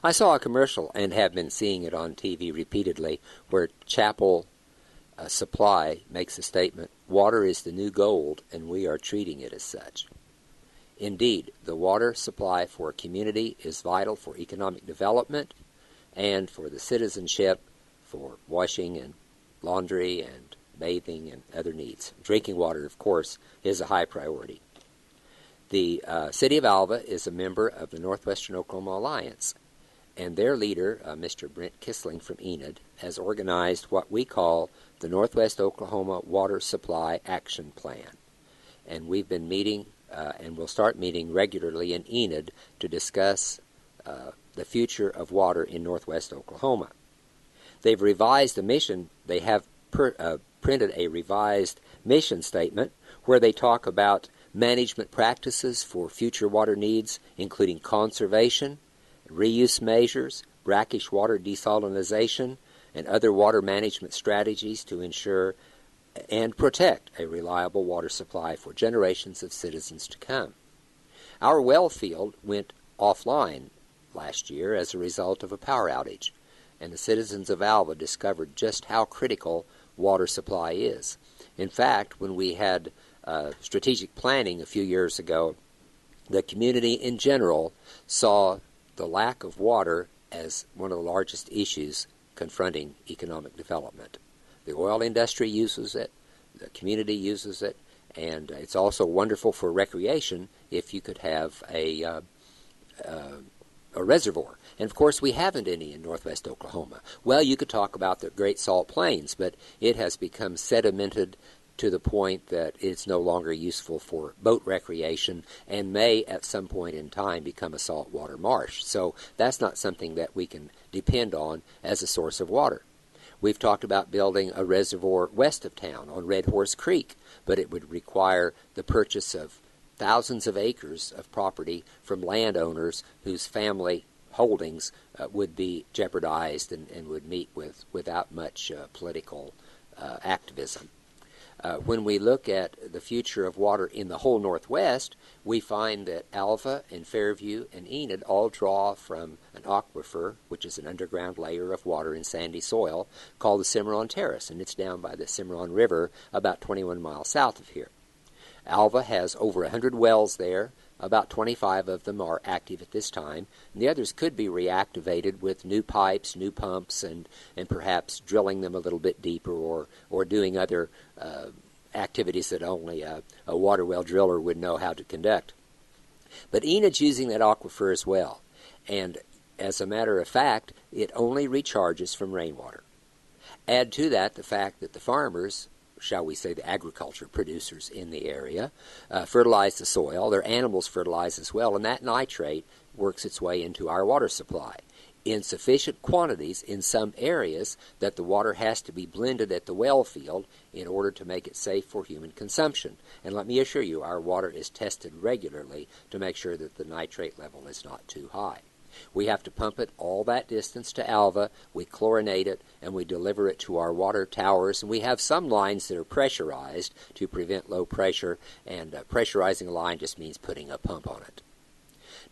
I saw a commercial and have been seeing it on TV repeatedly where Chapel Supply makes a statement, water is the new gold and we are treating it as such. Indeed, the water supply for a community is vital for economic development and for the citizenship, for washing and laundry and bathing and other needs. Drinking water, of course, is a high priority. The City of Alva is a member of the Northwestern Oklahoma Alliance, and their leader, Mr. Brent Kissling from Enid, has organized what we call the Northwest Oklahoma Water Supply Action Plan. And we've been meeting and we'll start meeting regularly in Enid to discuss the future of water in Northwest Oklahoma. They've revised the mission. They have printed a revised mission statement where they talk about management practices for future water needs, including conservation, reuse measures, brackish water desalinization, and other water management strategies to ensure and protect a reliable water supply for generations of citizens to come. Our well field went offline last year as a result of a power outage, and the citizens of Alva discovered just how critical water supply is. In fact, when we had strategic planning a few years ago, the community in general saw the lack of water as one of the largest issues confronting economic development. The oil industry uses it, the community uses it, and it's also wonderful for recreation if you could have a reservoir. And of course we haven't any in northwest Oklahoma. Well, you could talk about the Great Salt Plains, but it has become sedimented to the point that it's no longer useful for boat recreation and may at some point in time become a saltwater marsh. So that's not something that we can depend on as a source of water. We've talked about building a reservoir west of town on Red Horse Creek, but it would require the purchase of thousands of acres of property from landowners whose family holdings would be jeopardized and would meet without much political activism. When we look at the future of water in the whole Northwest, we find that Alva and Fairview and Enid all draw from an aquifer, which is an underground layer of water in sandy soil, called the Cimarron Terrace, and it's down by the Cimarron River about 21 miles south of here. Alva has over 100 wells there. About 25 of them are active at this time, and the others could be reactivated with new pipes, new pumps, and perhaps drilling them a little bit deeper or doing other activities that only a water well driller would know how to conduct. But Enid's using that aquifer as well, and as a matter of fact, it only recharges from rainwater. Add to that the fact that the farmers, shall we say the agriculture producers in the area, fertilize the soil. Their animals fertilize as well, and that nitrate works its way into our water supply in sufficient quantities in some areas that the water has to be blended at the well field in order to make it safe for human consumption. And let me assure you, our water is tested regularly to make sure that the nitrate level is not too high. We have to pump it all that distance to Alva, we chlorinate it, and we deliver it to our water towers. And we have some lines that are pressurized to prevent low pressure, and pressurizing a line just means putting a pump on it.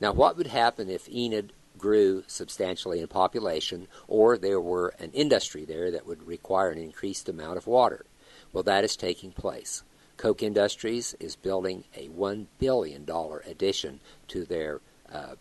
Now, what would happen if Enid grew substantially in population, or there were an industry there that would require an increased amount of water? Well, that is taking place. Koch Industries is building a $1 billion addition to their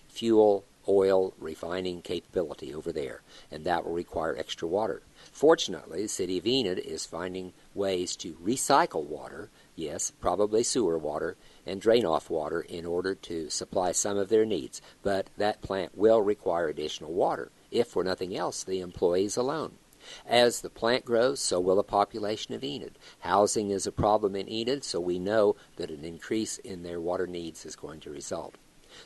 fuel oil refining capability over there, and that will require extra water. Fortunately, the city of Enid is finding ways to recycle water, yes, probably sewer water, and drain off water in order to supply some of their needs. But that plant will require additional water, if for nothing else, the employees alone. As the plant grows, so will the population of Enid. Housing is a problem in Enid, so we know that an increase in their water needs is going to result.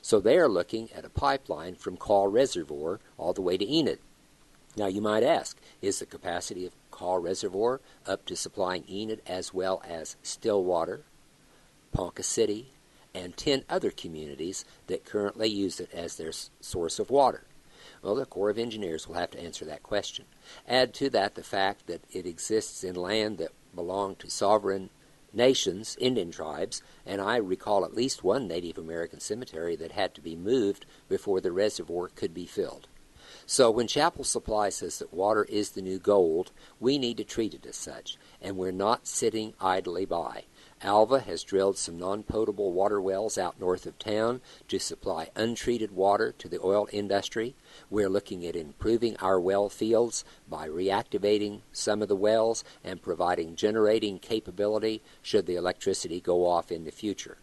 So they are looking at a pipeline from Kaw Reservoir all the way to Enid. Now you might ask, is the capacity of Kaw Reservoir up to supplying Enid as well as Stillwater, Ponca City, and 10 other communities that currently use it as their source of water? Well, the Corps of Engineers will have to answer that question. Add to that the fact that it exists in land that belong to sovereign nations, Indian tribes, and I recall at least one Native American cemetery that had to be moved before the reservoir could be filled. So when Chapel Supply says that water is the new gold, we need to treat it as such, and we're not sitting idly by. Alva has drilled some non-potable water wells out north of town to supply untreated water to the oil industry. We're looking at improving our well fields by reactivating some of the wells and providing generating capability should the electricity go off in the future.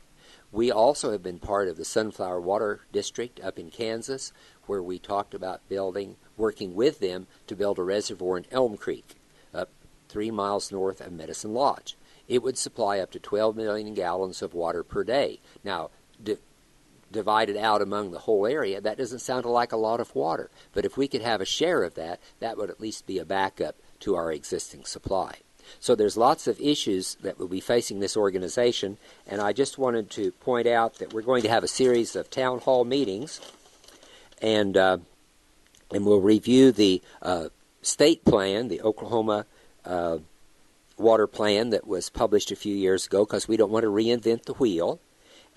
We also have been part of the Sunflower Water District up in Kansas, where we talked about working with them to build a reservoir in Elm Creek, up 3 miles north of Medicine Lodge. It would supply up to 12 million gallons of water per day. Now, divided out among the whole area, that doesn't sound like a lot of water. But if we could have a share of that, that would at least be a backup to our existing supply. So there's lots of issues that will be facing this organization, and I just wanted to point out that we're going to have a series of town hall meetings, and we'll review the state plan, the Oklahoma water plan that was published a few years ago, because we don't want to reinvent the wheel.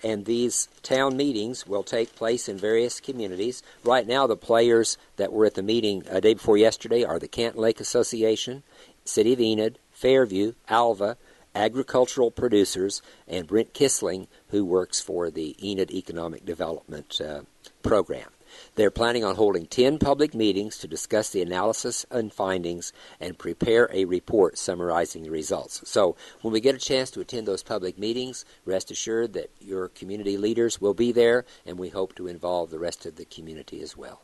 And these town meetings will take place in various communities. Right now, the players that were at the meeting day before yesterday are the Canton Lake Association, City of Enid, Fairview, Alva, agricultural producers, and Brent Kissling, who works for the Enid Economic Development Program. They're planning on holding 10 public meetings to discuss the analysis and findings and prepare a report summarizing the results. So when we get a chance to attend those public meetings, rest assured that your community leaders will be there, and we hope to involve the rest of the community as well.